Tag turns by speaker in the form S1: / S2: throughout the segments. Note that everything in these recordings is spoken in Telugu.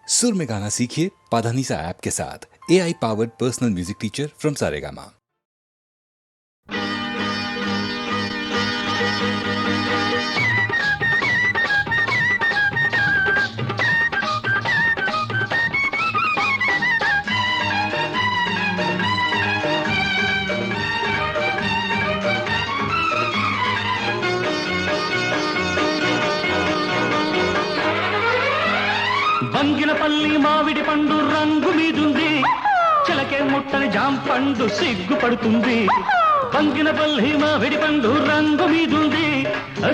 S1: सुर में गाना सीखिए पाधानीसा ऐप के साथ। AI powered personal music teacher from Saregama.
S2: Banganapalli మామిడి పండు రంగు మీదుంది, చిలకే ముట్టని జాంపండు సిగ్గుపడుతుంది. బంగినపల్లి మామిడి పండు రంగు మీదుంది,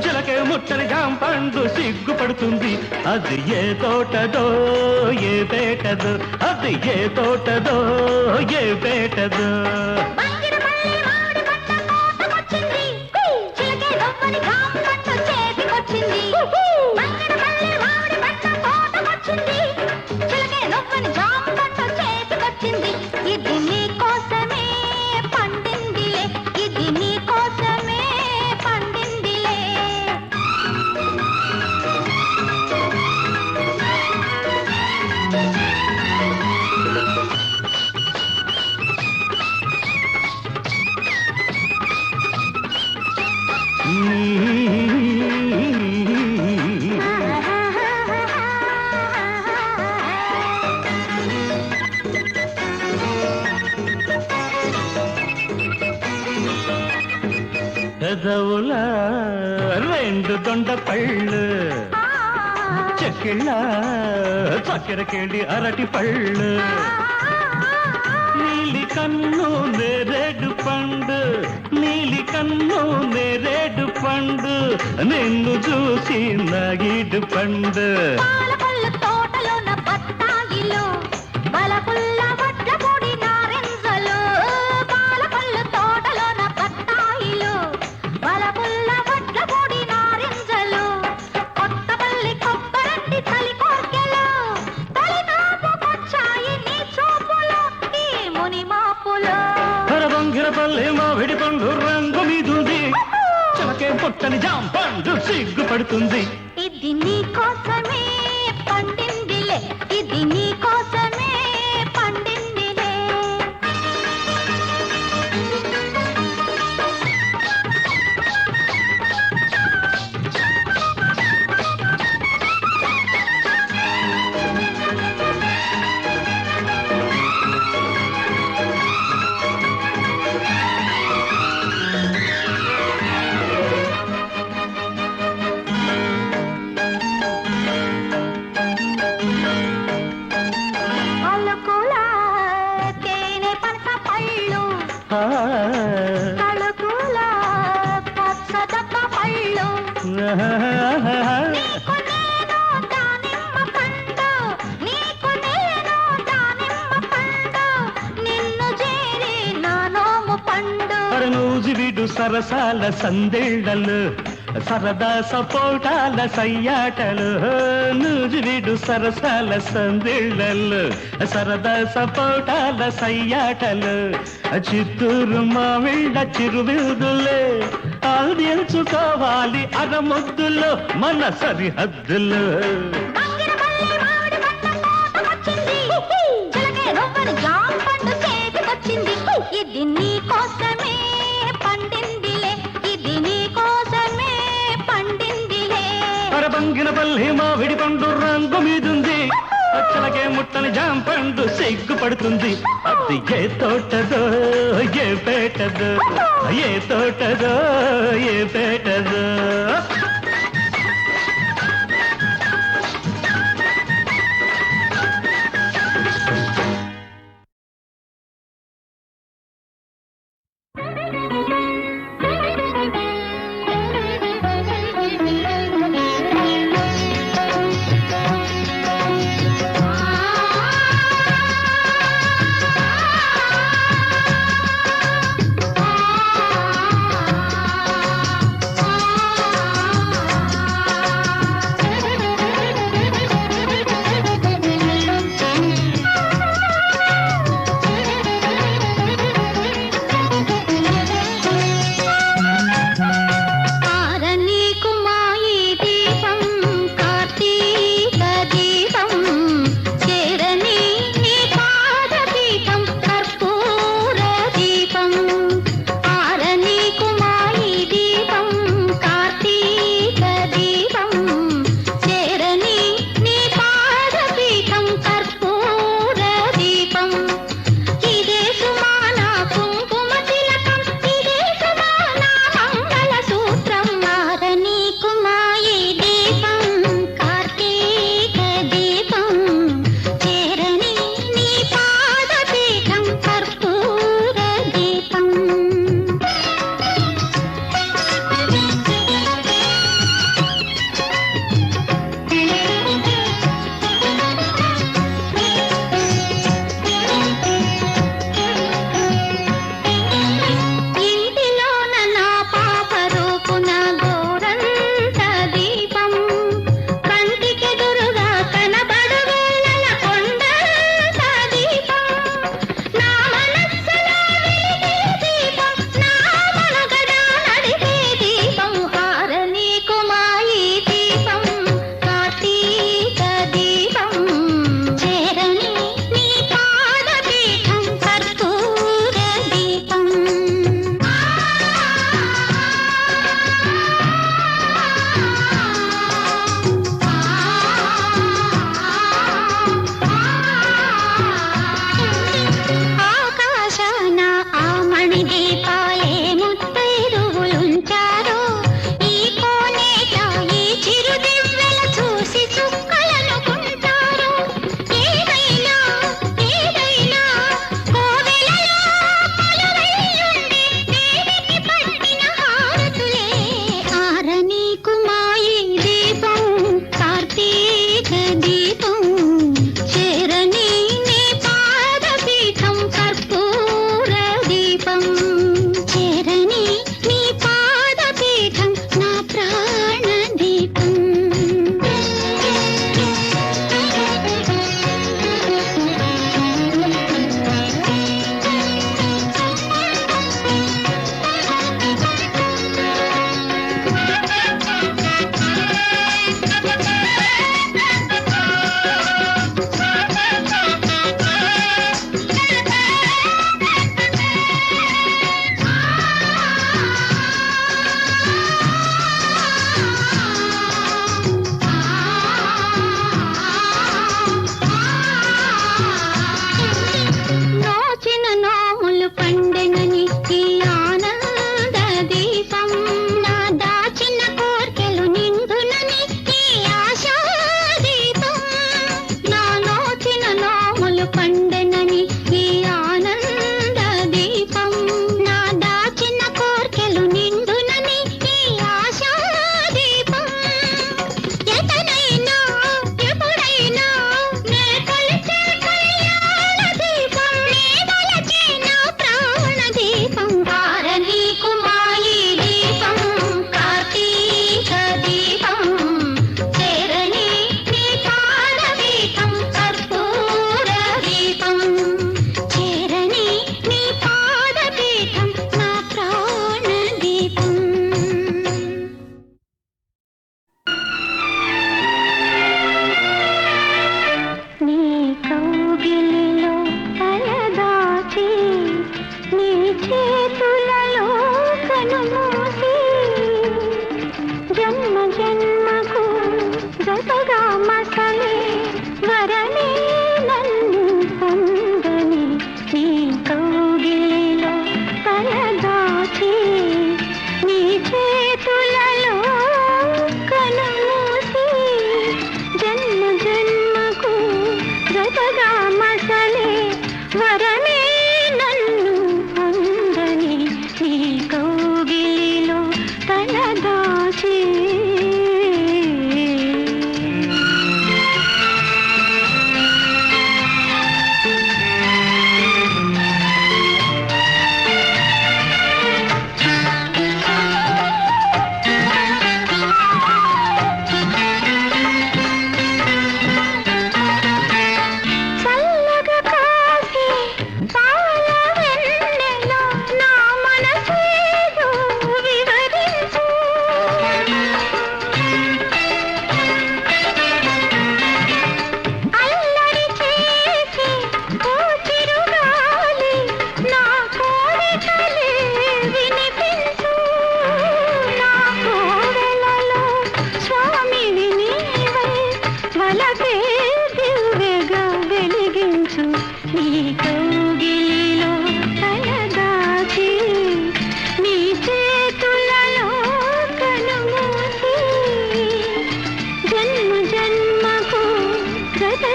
S2: చిలకే ముట్టని జాంపండు సిగ్గుపడుతుంది. అది ఏ తోటదో ఏ పేటదో, అది ఏ తోటదో ఏ పేటదో. పెదవుల రెండు దొండ పళ్ళు, చెక్కిళ్ళ చక్కెరకేళి అరటి పళ్ళు, నీలి కన్ను నేరేడు పండు, నీలి కన్ను నేరేడు పండు, నిన్ను చూసి నగిడు పండు. బంగినపల్లి మామిడి పండు రంగు మీదుంది, చిలకే పుట్టని జాంపండు సిగ్గుపడుతుంది.
S3: ఇది నీ కోసమే పండిందిలే, ఇది నీ కోసమే పండిందిలే. కళకుల పచ్చదప్ప పళ్ళు, నీకు నేను దానిమ్మ పండు, నీకు నేను దానిమ్మ పండు, నిన్ను చేరి నా నోము పండు.
S2: నూజివిడు సరసాల సందేళ్లలు, సరదా సపోటాల సయ్యాటలు, నూజివిడు సరసాల సందేళ్లలు, సరదా సపోటాల సయ్యాటలు, చిత్తూరు మామిళ్ళ చిరువిరుదులే ఆల్దించుకోవాలి అరముద్దులు మన సరిహద్దులు.
S3: ఇది నీ కోసమే పండిందిలే, ఇది నీ కోసమే పండిందిలే.
S2: బంగినపల్లి మామిడి పండు రంగు మీదుంది, చిలకే ముట్టని జాంపండు సిగ్గుపడుతుంది. అది ఏ తోటదో ఏ పేటదో, ఏ తోటదో ఏ పేటదో.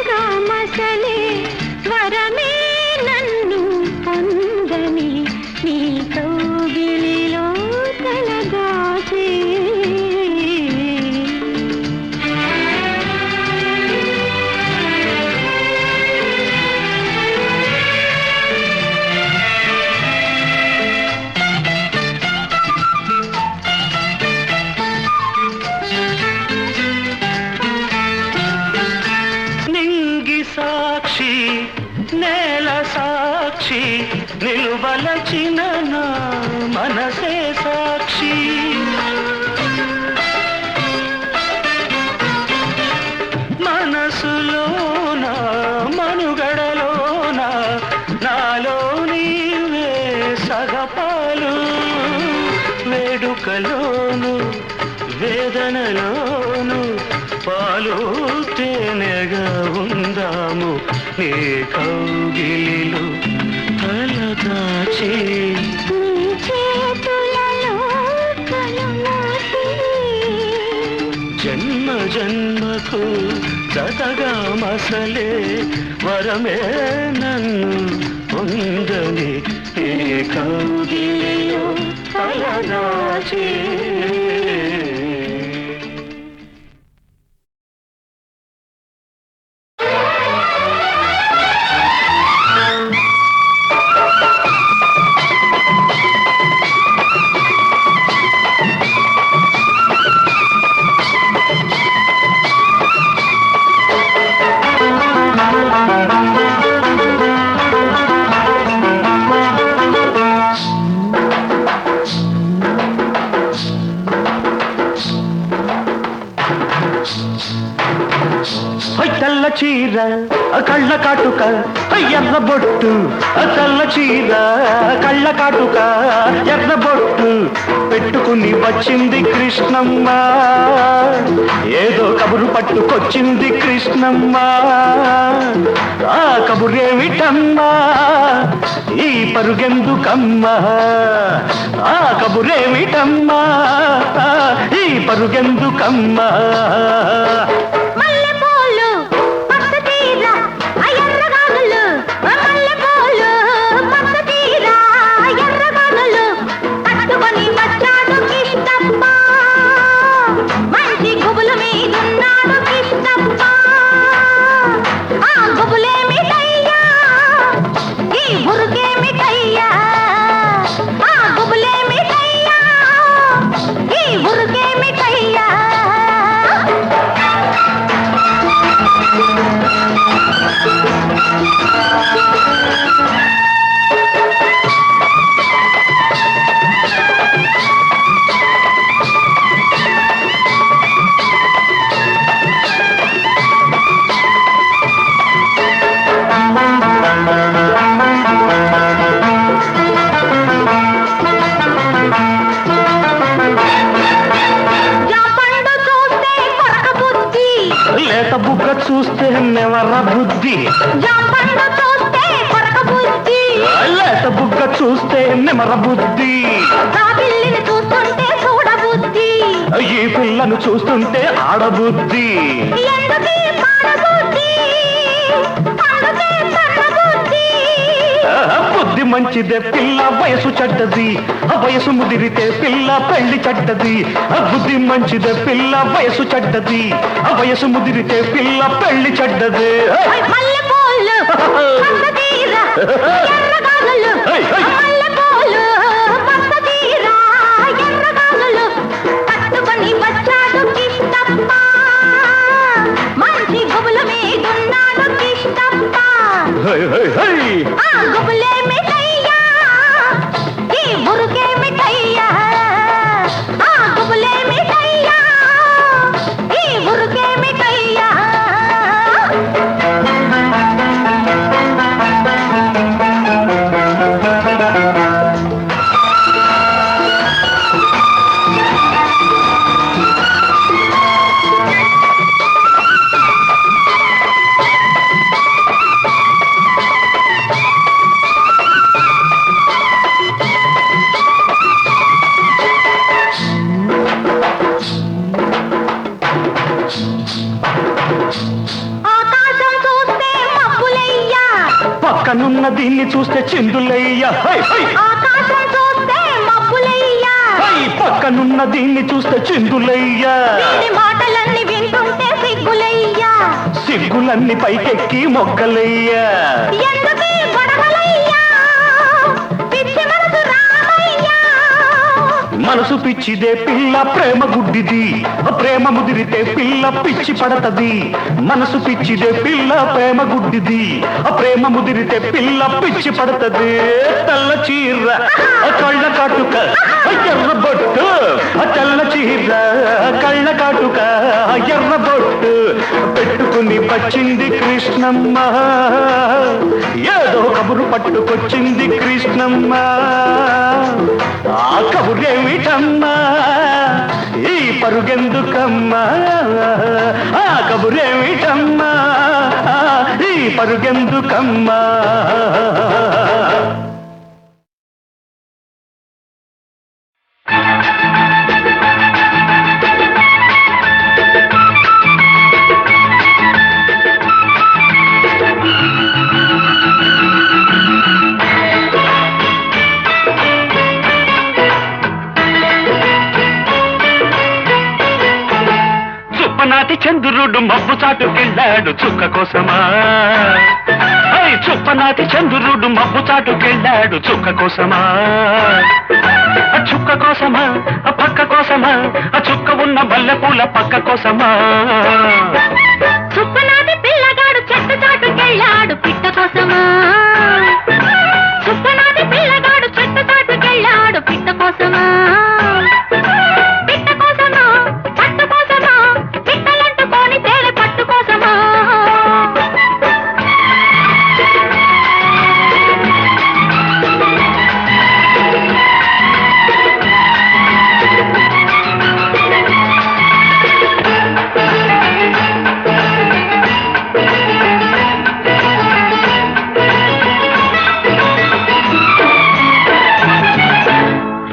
S3: జతగా మసలే స్వరమే నన్ను పొందని నీ కౌగిలిలో తలదాచే
S2: సాక్షి నేల సాక్షి నిలువలచిన నా మనసే సాక్షి మనసులోన మనుగడలోన నాలో నీవే సగపాలు వేడుకలోను వేదనలోను పాలు తేనెగా ఉందాము నీ కౌగిలిలో తలదాచి జన్మ జన్మకు జతగా మసలే వరమే నన్ను పొందని నీ కౌగిలిలో తలదాచి తెల్ల చీర కళ్ళ కాటుక ఎర్ర బొట్టు తెల్ల చీర కళ్ళ కాటుక ఎర్ర బొట్టు పెట్టుకుని వచ్చింది కృష్ణమ్మ ఏదో కబురు పట్టుకొచ్చింది కృష్ణమ్మ ఆ కబురేమిటమ్మా ఈ పరుగెందుకమ్మా ఆ కబురేమిటమ్మా ఈ పరుగెందుకమ్మా బుగ్గ చూస్తే నెవర బుద్ధి లేత బుగ్గ చూస్తే నెమర బుద్ధి ఈ పిల్లను చూస్తుంటే ఆడబుద్ధి బుద్ధి మంచిదే పిల్ల వయసు చెడ్డది వయసు ముదిరితే పిల్ల పెళ్లి చెడ్డది బుద్ధి మంచిదే పిల్ల వయసు చెడ్డది వయసు ముదిరితే పిల్ల పెళ్లి చెడ్డది పక్కనున్న దీన్ని చూస్తే చిందులయ్యా
S3: ఆకాశం చూస్తే మబ్బులయ్యా
S2: పక్కనున్న దీన్ని చూస్తే చిందులయ్యా
S3: వీడి మాటలన్నీ వింటుంటే సిగ్గులయ్యా
S2: సిగ్గులన్నీ పైకెక్కి మొగ్గలయ్యా
S3: ఎందుకీ గొడవలయ్యా పిచ్చి మనసు రామయ్యా
S2: మనసు పిచ్చిదే పిల్ల ప్రేమ గుడ్డిది ప్రేమ ముదిరితే పిల్ల పిచ్చి పడతది మనసు పిచ్చిదే పిల్ల ప్రేమ గుడ్డిది ప్రేమ ముదిరితే పిల్ల పిచ్చి పడతది తెల్ల చీర కళ్ళ కాటుక ఎర్ర బొట్టు తెల్ల చీర కళ్ళ కాటుక ఎర్ర బొట్టు పెట్టుకుని వచ్చింది కృష్ణమ్మ ఏదో కబురు పట్టుకొచ్చింది కృష్ణమ్మ ఆ కబురేమిటమ్మా ఈ పరుగెందుకమ్మా ఆ కబురేమిటమ్మా ఈ పరుగెందుకమ్మా చుప్పనాటి చంద్రుడు మబ్బు చాటుకెళ్ళాడు చుక్క కోసమా చుప్పనాటి చంద్రుడు మబ్బు చాటుకెళ్ళాడు చుక్క కోసమా చుక్క కోసమా పక్క కోసమా చుక్క ఉన్న మల్లెపూల పక్క కోసమా
S3: చుప్పనాటి పిల్లగాడు చెట్టు చాటుకెళ్ళాడు పిట్ట కోసమా చుప్పనాటి పిల్లగాడు చెట్టు చాటుకెళ్ళాడు పిట్ట కోసమా పిట్ట కోసమా పట్టు కోసమా పిట్టలంటుకొని తేనె పట్టు కోసమా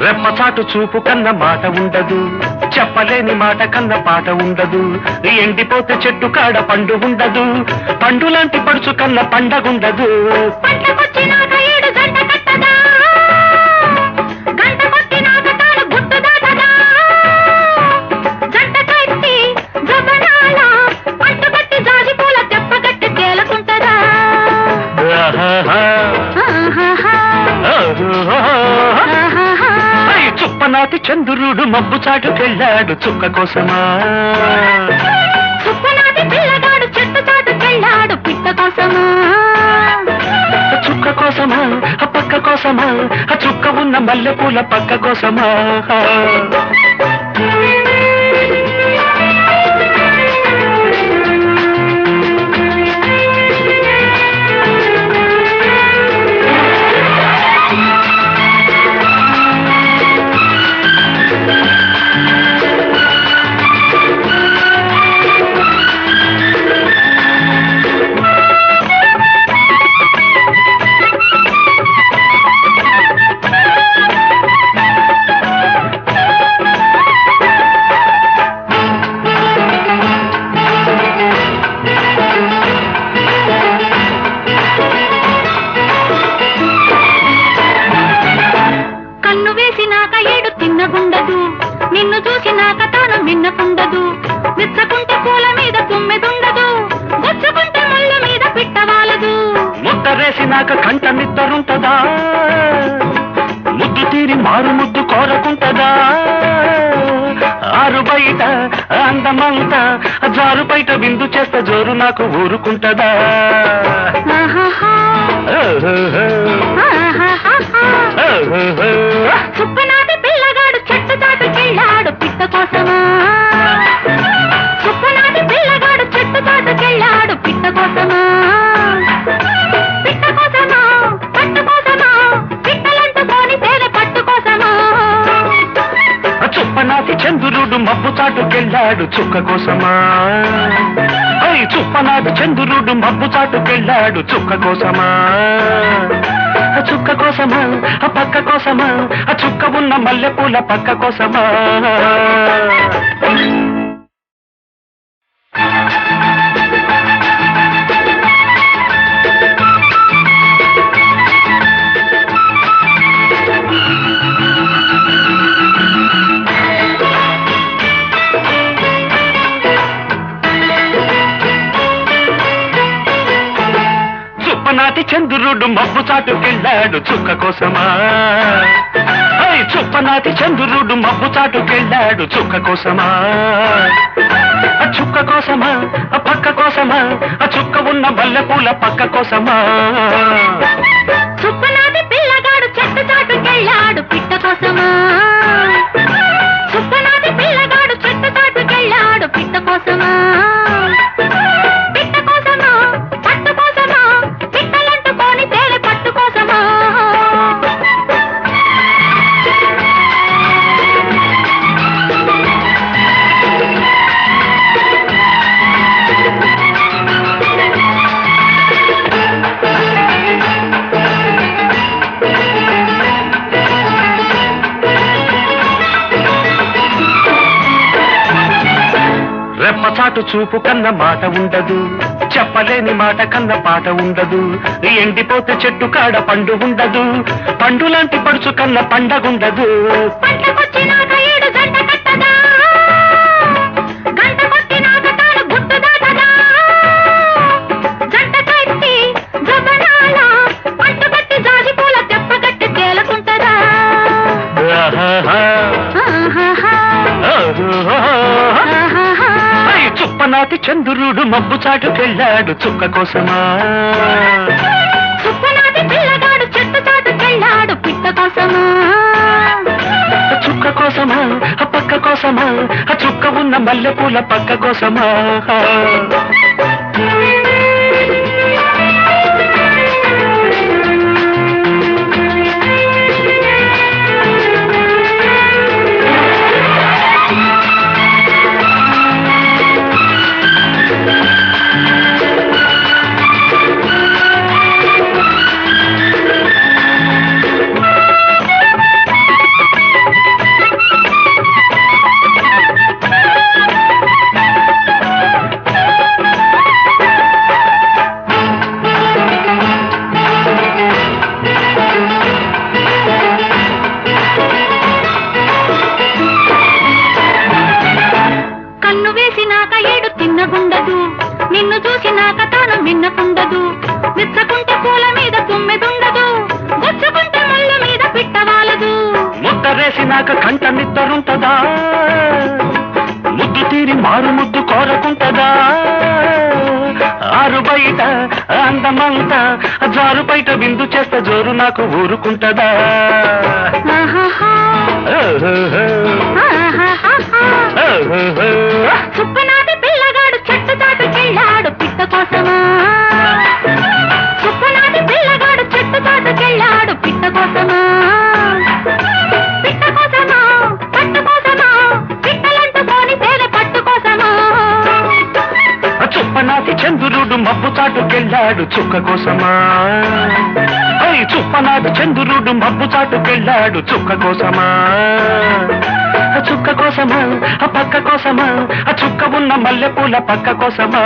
S2: రెప్పచాటు చూపు కన్న మాట ఉండదు చెప్పలేని మాట కన్న పాట ఉండదు ఎండిపోతే చెట్టు కాడ పండు ఉండదు పండు లాంటి పడుచు కన్న పండగుండదు
S3: పంటకొచ్చినాక ఏడు గంట కట్టదా గంట కొట్టినాక తాను గుట్టు దాటదా జంట కట్టి జబనాల పట్టు కట్టి జాజి పూల తెప్పగట్టి తేలుకుంటదా
S2: చుప్పనాటి చంద్రుడు మబ్బు చాటుకెళ్ళాడు చుక్క కోసమా
S3: చుప్పనాటి పిల్లగాడు చెట్టు చాటుకెళ్ళాడు పిట్ట కోసమా
S2: చుక్క కోసమా పక్క కోసమా చుక్క ఉన్న మల్లెపూల పక్క కోసమా ముద్దరేసినాక కంట నిద్దరుంటదా ముద్దు తీరి మారు ముద్దు కోరకుంటదా ఆరు బయట అందమంతా జారు బయట విందు చేస్తా జోరు నాకు ఊరుకుంటదా
S3: చుప్పనాటి పిల్లగాడు చెట్టు చాటుకెళ్ళాడు పిట్ట కోసమా చుప్పనాటి పిల్లగాడు చెట్టు చాటుకెళ్ళాడు పిట్ట కోసమా పిట్ట కోసమా పట్టు కోసమా పిట్టలంటుకొని తేనె పట్టు కోసమా
S2: చుప్పనాటి చంద్రుడు మబ్బు చాటుకెళ్ళాడు చుక్క కోసమా చుప్పనాటి చంద్రుడు మబ్బు చాటుకెళ్ళాడు చుక్క కోసమా చుక్క కోసమా పక్క కోసమా చుక్క ఉన్న మల్లెపూల పక్క కోసమా చుప్పనాటి చంద్రుడు మబ్బు చాటుకెళ్ళాడు చుక్క కోసమా చుప్పనాటి చంద్రుడు మబ్బు చాటుకెళ్ళాడు చుక్క కోసమా చుక్క కోసమా పక్క కోసమా చుక్క ఉన్న మల్లెపూల పక్క కోసమా
S3: చుప్పనాటి పిల్లగాడు చెట్టు చాటుకెళ్ళాడు పిట్ట కోసమా చుప్పనాటి పిల్లగాడు చెట్టు చాటుకెళ్ళాడు పిట్ట కోసమా పిట్ట కోసమా పట్టు కోసమా పిట్టలంటుకొని తేలి పట్టు కోసమా
S2: రెప్పచాటు చూపు కన్న మాట ఉండదు చెప్పలేని మాట కన్న పాట ఉండదు ఎండిపోతే చెట్టు కాడ పండు ఉండదు పండు లాంటి పడుచు కన్న పండగుండదు
S3: పంటకొచ్చినాక ఏడు గంట కట్టదా గంట కొట్టినాక తాను గుట్టు దాటదా జంట కట్టి జబనాల పట్టు కట్టి జాజి పూల తెప్ప కట్టి తేలకుంటదా
S2: ఆహాహా.
S3: ఆహాహా. ఆహాహా.
S2: చుప్పనాటి చంద్రుడు మబ్బు చాటుకెళ్ళాడు చుక్క కోసమా
S3: చుప్పనాటి పిల్లగాడు చెట్టు చాటుకెళ్ళాడు పిట్ట కోసమా
S2: చుక్క కోసమా పక్క కోసమా చుక్క ఉన్న మల్లెపూల పక్క కోసమా
S3: కన్ను వేసినాక ఏడు తిన్నగుండదు నిన్ను చూసినాక తాను మిన్నకుండదు విచ్చకుంటే పూల మీద తుమ్మెదుండదు గుచ్చుకుంటే ముళ్ళ మీద పిట్టవాలదు
S2: ముద్దరేసినాక కంట నిద్దరుంటదా ముద్దు తీరి మారు ముద్దు కోరకుంటదా ఆరు బయట అందమంతా జారు బయట విందు చేస్తే జోరు నాకు ఊరుకుంటదా
S3: ఆహాహా. ఆహాహాహా. చుప్పనాటి పిల్లగాడు చెట్టు చాటుకెళ్ళాడు పిట్ట కోసమా చుప్పనాటి పిల్లగాడు చెట్టు చాటుకెళ్ళాడు పిట్ట కోసమా పిట్ట కోసమా పట్టు కోసమా పిట్టలంటుకొని తేలి పట్టు కోసమా
S2: చుప్పనాటి చంద్రుడు మబ్బు చాటుకెళ్ళాడు చుక్క కోసమా చుప్పనాటి చంద్రుడు మబ్బు చాటుకెళ్ళాడు చుక్క కోసమా చుక్క కోసమా పక్క కోసమా చుక్క ఉన్న మల్లెపూల పక్క కోసమా